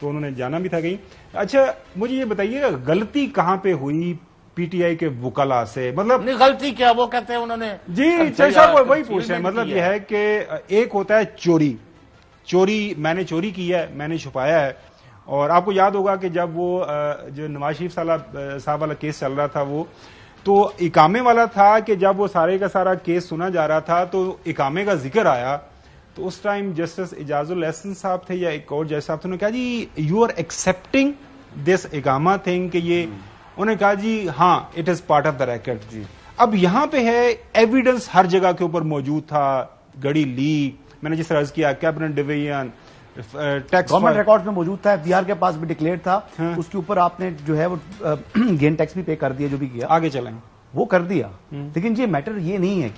تو انہوں نے جانا بھی تھا کہیں. اچھا مجھے یہ بتائیے غلطی کہاں پہ ہوئی پی ٹی آئی کے وکلا سے؟ مطلب نہیں غلطی کیا، وہ کہتے ہیں انہوں نے جی چودھری صاحب وہی پوچھ رہے ہیں. مطلب یہ ہے کہ ایک ہوتا ہے چوری میں نے چوری کی ہے، میں نے چھپایا ہے. اور آپ کو یاد ہوگا کہ جب وہ جو نواز شریف صاحب والا کیس چل رہا تھا وہ تو اقامے والا تھا کہ جب وہ سارے کا سارا کیس سنا جا رہا تھا تو اقامے کا ذکر آیا تو اس ٹائم جسٹس اعجاز الاحسن صاحب تھے یا ایک اور جج صاحب تھے، انہوں نے کہا جی یو آر ایکسپٹنگ دس اقامہ تھنگ کہ یہ انہوں نے کہا جی ہاں it is part of the record. جی اب یہاں پہ ہے ایویڈنس ہر جگہ کے اوپر موجود تھا، گڑی لیک، میں نے جس طرح عرض کیا cabinet division tax government record میں موجود تھا، ایف ڈی آر کے پاس بھی ڈکلیئر تھا، اس کے اوپر آپ نے جو ہے وہ گین ٹیکس بھی پے کر دیا، جو بھی کیا آگے چلیں وہ کر دیا. لیکن یہ میٹر یہ نہیں ہے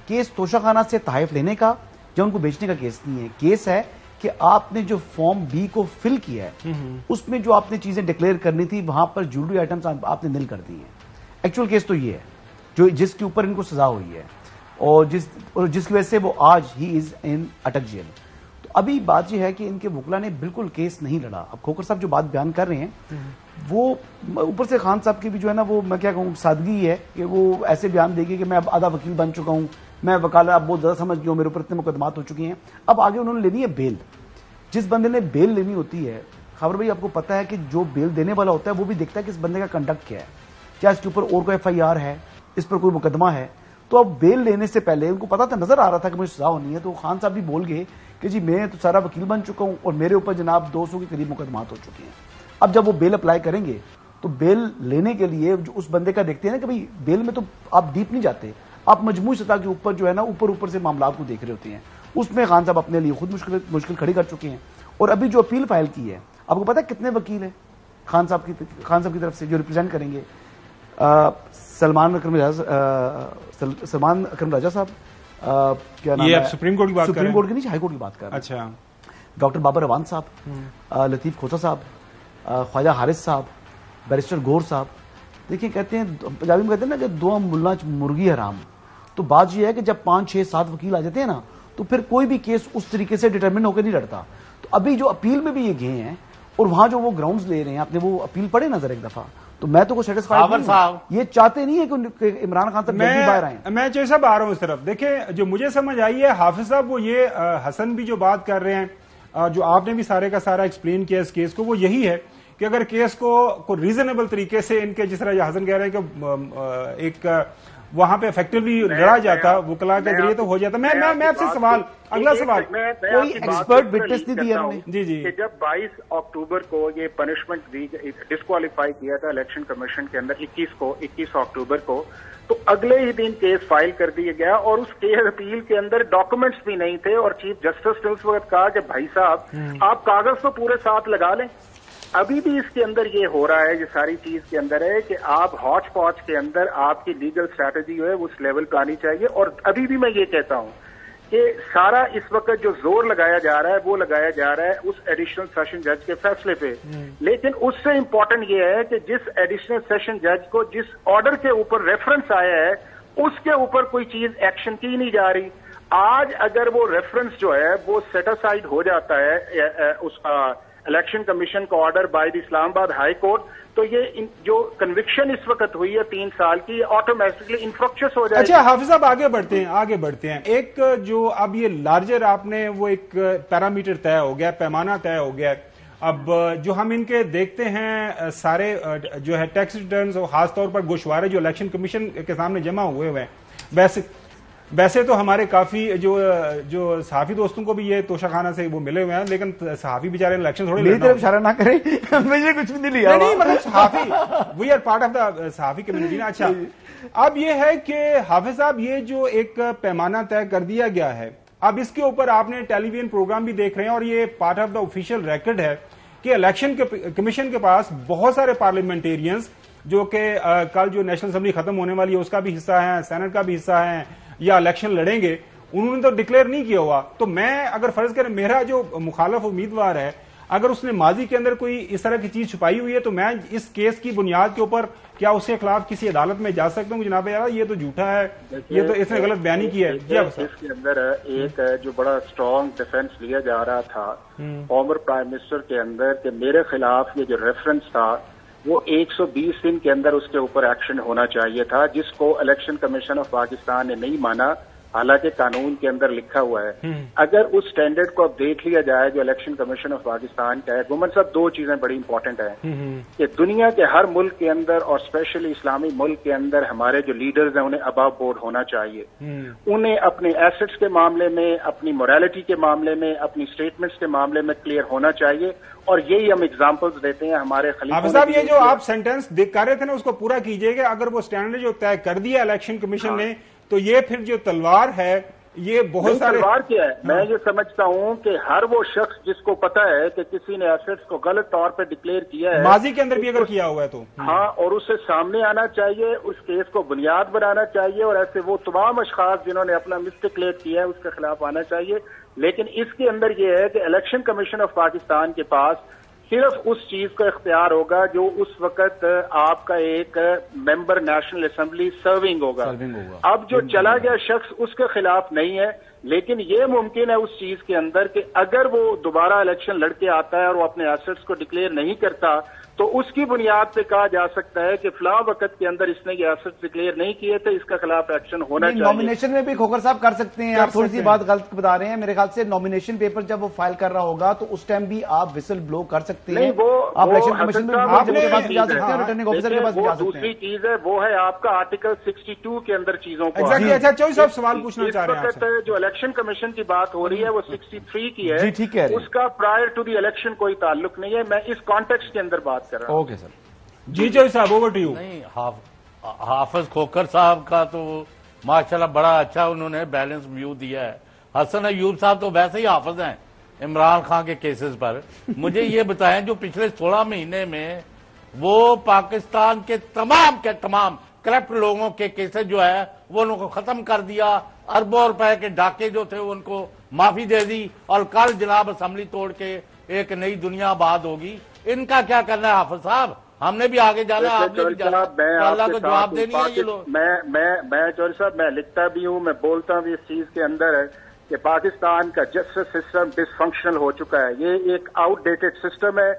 کیس توشہ خانہ سے تحائف لینے کا یا ان کو بیچنے کا کیس نہیں ہے. کیس ہے کہ آپ نے جو فارم بی کو فل کیا ہے اس میں جو آپ نے چیزیں ڈکلیئر کرنی تھی وہاں پر جیولری آئٹمس آپ نے نل کر دی ہیں. ایکچوئل کیس تو یہ ہے جس کے اوپر ان کو سزا ہوئی ہے اور جس کی وجہ سے وہ آج ہی از ان اٹک جیل. تو ابھی بات یہ ہے کہ ان کے وکلا نے بالکل کیس نہیں لڑا. اب کھوکھر صاحب جو بات بیان کر رہے ہیں وہ اوپر سے خان صاحب کی بھی جو ہے نا وہ میں کیا کہوں سادگی ہے کہ وہ ایسے بیان دے گی کہ میں اب آدھا وکیل بن چکا ہوں، میں وکالت اب بہت زیادہ سمجھ گیا ہوں، میرے اوپر اتنے مقدمات ہو چکے ہیں. اب آگے انہوں نے لینی ہے بیل. جس بندے نے بیل لینی ہوتی ہے خبر بھائی آپ کو پتا ہے کہ جو بیل دینے والا ہوتا ہے وہ بھی دیکھتا ہے کہ اس بندے کا کنڈکٹ کیا ہے، کیا اس کے اوپر اور کوئی ایف آئی آر ہے، اس پر کوئی مقدمہ ہے. تو اب بیل لینے سے پہلے ان کو پتا تھا، نظر آ رہا تھا کہ مجھے سزا ہونی ہے، تو خان صاحب بھی بول گئے کہ جی میں تو سارا وکیل بن چکا ہوں اور میرے اوپر جناب 200 کے قریب مقدمات ہو چکے ہیں. اب جب وہ بیل اپلائی کریں گے تو بیل لینے کے لیے جو اس بندے کا دیکھتے ہیں نا کہ بھائی بیل میں تو آپ ڈیپ نہیں جاتے، آپ مجموعی سطح کے اوپر جو ہے نا اوپر سے معاملات کو دیکھ رہے ہوتے ہیں. اس میں خان صاحب اپنے لیے خود مشکل کھڑی کر چکے ہیں. اور ابھی جو اپیل فائل کی ہے آپ کو پتا ہے کتنے وکیل ہیں خان صاحب کی طرف سے جو ریپرزینٹ کریں گے؟ سلمان اکرم راجہ صاحب، کیا نام ہے، سپریم کورٹ کی بات سپریم کورٹ کی نہیں ہائی کورٹ کی بات کر رہے ہیں. اچھا ڈاکٹر بابر روان صاحب، لطیف کھوسا صاحب، خواجہ حارث صاحب، بیرسٹر گور صاحب. دیکھیں کہتے ہیں پنجابی میں کہتے ہیں نا کہ دو ملا مرغی حرام. تو بات یہ ہے کہ جب 5 6 7 وکیل آ جاتے ہیں نا تو پھر کوئی بھی کیس اس طریقے سے ڈٹرمن ہو کے نہیں لڑتا. تو ابھی جو اپیل میں بھی یہ گئے ہیں اور وہاں جو وہ گراؤنڈز لے رہے ہیں، آپ نے وہ اپیل پڑھے نظر ایک دفعہ، تو میں تو کوئی سیٹسفائیڈ نہیں ہوں. یہ چاہتے نہیں ہے کہ عمران خان صاحب جلدی باہر آئیں. میں چوہدری صاحب آ رہا ہوں اس طرف. دیکھیں جو مجھے سمجھ آئی ہے حافظ صاحب وہ یہ حسن بھی جو بات کر رہے ہیں، جو آپ نے بھی سارے کا سارا ایکسپلین کیا اس کیس کو، وہ یہی ہے کہ اگر کیس کو ریزنیبل طریقے سے ان کے جس طرح یہ حسن کہہ رہے ہیں کہ ایک وہاں پہ افیکٹولی لڑا جاتا وکلا کے ذریعے تو ہو جاتا. میں آپ سے سوال اگلا سوال کوئی ایکسپرٹ وٹنس نہیں دیا جی کہ جب 22 اکتوبر کو یہ پنشمنٹ دی ڈسکوالیفائی کیا تھا الیکشن کمیشن کے اندر 21 اکتوبر کو، تو اگلے ہی دن کیس فائل کر دیا گیا اور اس کیس اپیل کے اندر ڈاکومنٹس بھی نہیں تھے. اور چیف جسٹس نے اس وقت کہا کہ بھائی صاحب آپ کاغذ تو پورے ساتھ لگا لیں. ابھی بھی اس کے اندر یہ ہو رہا ہے، یہ ساری چیز کے اندر ہے کہ آپ ہاچ پاچ کے اندر آپ کی لیگل اسٹریٹجی جو ہے اس لیول پہ آنی چاہیے. اور ابھی بھی میں یہ کہتا ہوں کہ سارا اس وقت جو زور لگایا جا رہا ہے وہ لگایا جا رہا ہے اس ایڈیشنل سیشن جج کے فیصلے پہ. لیکن اس سے امپورٹنٹ یہ ہے کہ جس ایڈیشنل سیشن جج کو جس آرڈر کے اوپر ریفرنس آیا ہے اس کے اوپر کوئی چیز ایکشن کی نہیں جا رہی. آج اگر وہ ریفرنس جو ہے وہ سیٹ اسائڈ ہو جاتا ہے اس کا الیکشن کمیشن کا آرڈر بائی دی اسلام آباد ہائی کورٹ، تو یہ جو کنوکشن اس وقت ہوئی ہے 3 سال کی آٹومیٹکلی انفرکچس ہو جائے. اچھا حافظ صاحب آگے بڑھتے ہیں. ایک جو اب یہ لارجر آپ نے وہ ایک پیرامیٹر طے ہو گیا، پیمانہ طے ہو گیا. اب جو ہم ان کے دیکھتے ہیں سارے جو ہے ٹیکس ریٹرنز اور خاص طور پر گوشوارے جو الیکشن کمیشن کے سامنے جمع ہوئے ہیں، ویسے تو ہمارے کافی جو صحافی دوستوں کو بھی یہ توشہ خانہ سے وہ ملے ہوئے ہیں، لیکن صحافی بیچارے الیکشن تھوڑے میری طرف اشارہ نہ کریں، مجھے کچھ بھی نہیں لیا. نہیں مطلب صحافی we are part of the صحافی کمیونٹی نا. اچھا اب یہ ہے کہ حافظ صاحب یہ جو ایک پیمانہ طے کر دیا گیا ہے، اب اس کے اوپر آپ نے ٹیلی ویژن پروگرام بھی دیکھ رہے ہیں اور یہ part of the official record ہے کہ الیکشن کمیشن کے پاس بہت سارے پارلیمنٹیرینز جو کہ کل جو نیشنل اسمبلی ختم ہونے والی ہے اس کا بھی حصہ ہے، سینٹ کا بھی حصہ ہے یا الیکشن لڑیں گے، انہوں نے تو ڈکلیئر نہیں کیا ہوا. تو میں اگر فرض کریں میرا جو مخالف امیدوار ہے اگر اس نے ماضی کے اندر کوئی اس طرح کی چیز چھپائی ہوئی ہے تو میں اس کیس کی بنیاد کے اوپر کیا اس کے خلاف کسی عدالت میں جا سکتا ہوں جناب یار یہ تو جھوٹا ہے, یہ تو اس نے غلط بیانی کی ہے. اس کے اندر ایک جو بڑا اسٹرانگ ڈیفنس لیا جا رہا تھا فارمر پرائم منسٹر کے اندر کہ میرے خلاف یہ جو ریفرنس تھا وہ 120 دن کے اندر اس کے اوپر ایکشن ہونا چاہیے تھا, جس کو الیکشن کمیشن آف پاکستان نے نہیں مانا, حالانکہ قانون کے اندر لکھا ہوا ہے. اگر اس سٹینڈرڈ کو اب دیکھ لیا جائے جو الیکشن کمیشن آف پاکستان کا ہے, گومن صاحب دو چیزیں بڑی امپورٹنٹ ہیں کہ دنیا کے ہر ملک کے اندر اور اسپیشلی اسلامی ملک کے اندر ہمارے جو لیڈرز ہیں انہیں اباو بورڈ ہونا چاہیے. انہیں اپنے ایسٹس کے معاملے میں, اپنی موریلٹی کے معاملے میں, اپنی اسٹیٹمنٹس کے معاملے میں کلیئر ہونا چاہیے, اور یہی ہم اگزامپلس دیتے ہیں ہمارے حافظ صاحب. یہ جو آپ سینٹینس کر رہے تھے نا اس کو پورا کیجئے گا. اگر وہ سٹینڈرڈ جو طے کر دیا الیکشن کمیشن نے تو یہ پھر جو تلوار ہے یہ بہت سارے تلوار کیا ہے, میں یہ سمجھتا ہوں کہ ہر وہ شخص جس کو پتا ہے کہ کسی نے ایسٹس کو غلط طور پہ ڈکلیئر کیا ہے ماضی کے اندر بھی اگر کیا ہوا ہے تو اور اسے سامنے آنا چاہیے, اس کیس کو بنیاد بنانا چاہیے, اور ایسے وہ تمام اشخاص جنہوں نے اپنا مسٹیکلیٹ کیا ہے اس کے خلاف آنا چاہیے. لیکن اس کے اندر یہ ہے کہ الیکشن کمیشن آف پاکستان کے پاس صرف اس چیز کا اختیار ہوگا جو اس وقت آپ کا ایک ممبر نیشنل اسمبلی سرونگ ہوگا. اب جو چلا گیا شخص اس کے خلاف نہیں ہے, لیکن یہ ممکن ہے اس چیز کے اندر کہ اگر وہ دوبارہ الیکشن لڑ کے آتا ہے اور وہ اپنے ایسٹس کو ڈکلیئر نہیں کرتا تو اس کی بنیاد پہ کہا جا سکتا ہے کہ فلاں وقت کے اندر اس نے یہ ایسٹس ڈکلیئر نہیں کیے تھے, اس کے خلاف ایکشن ہونا چاہیے. نامینیشن میں بھی کھوکھر صاحب کر سکتے ہیں, آپ تھوڑی سی بات غلط بتا رہے ہیں. میرے خیال سے نامینیشن پیپر جب وہ فائل کر رہا ہوگا تو اس ٹائم بھی آپ وسل بلو کر سکتے ہیں. آپ الیکشن کمیشن میں کے پاس جا سکتے ہیں, ریٹرننگ آفیسر کے پاس جا سکتے ہیں. دوسری چیز ہے وہ ہے آپ کا آرٹیکل 62 کے اندر چیزوں کو. اچھا چوئی صاحب سوال پوچھنا چاہ رہے ہیں آپ سے. جو الیکشن کمیشن کی بات ہو رہی ہے وہ 63 کی ہے, جی ٹھیک ہے, اس کا پرائر ٹو دی الیکشن کوئی تعلق نہیں ہے. میں اس کانٹیکسٹ کے اندر بات کر رہا ہوں. Okay sir. جی چوئی صاحب اوور ٹو یو. نہیں, حافظ کھوکھر صاحب کا تو ماشاءاللہ بڑا اچھا انہوں نے بیلنس ویو دیا ہے. حسن ایوب صاحب تو ویسے ہی حافظ ہیں عمران خان کے کیسز پر. مجھے یہ بتائیں جو پچھلے 16 مہینے میں وہ پاکستان کے تمام کرپٹ لوگوں کے کیسز جو ہے وہ ان کو ختم کر دیا, اربوں روپے کے ڈاکے جو تھے ان کو معافی دے دی, اور کل جناب اسمبلی توڑ کے ایک نئی دنیا آباد ہوگی. ان کا کیا کرنا ہے حافظ صاحب؟ ہم نے بھی آگے جانا ہے, آپ نے بھی جانا, اللہ کو جواب دینی ہے یہ لوگ. میں چوہدری صاحب میں لکھتا بھی ہوں, میں بولتا بھی اس چیز کے اندر ہے کہ پاکستان کا جسٹس سسٹم ڈس فنکشنل ہو چکا ہے. یہ ایک آؤٹ ڈیٹڈ سسٹم ہے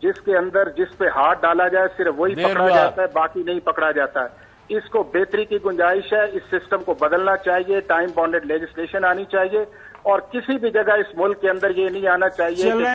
جس کے اندر جس پہ ہاتھ ڈالا جائے صرف وہی پکڑا جاتا ہے, باقی نہیں پکڑا جاتا ہے. اس کو بہتری کی گنجائش ہے, اس سسٹم کو بدلنا چاہیے, ٹائم باؤنڈیڈ لیجسلیشن آنی چاہیے, اور کسی بھی جگہ اس ملک کے اندر یہ نہیں آنا چاہیے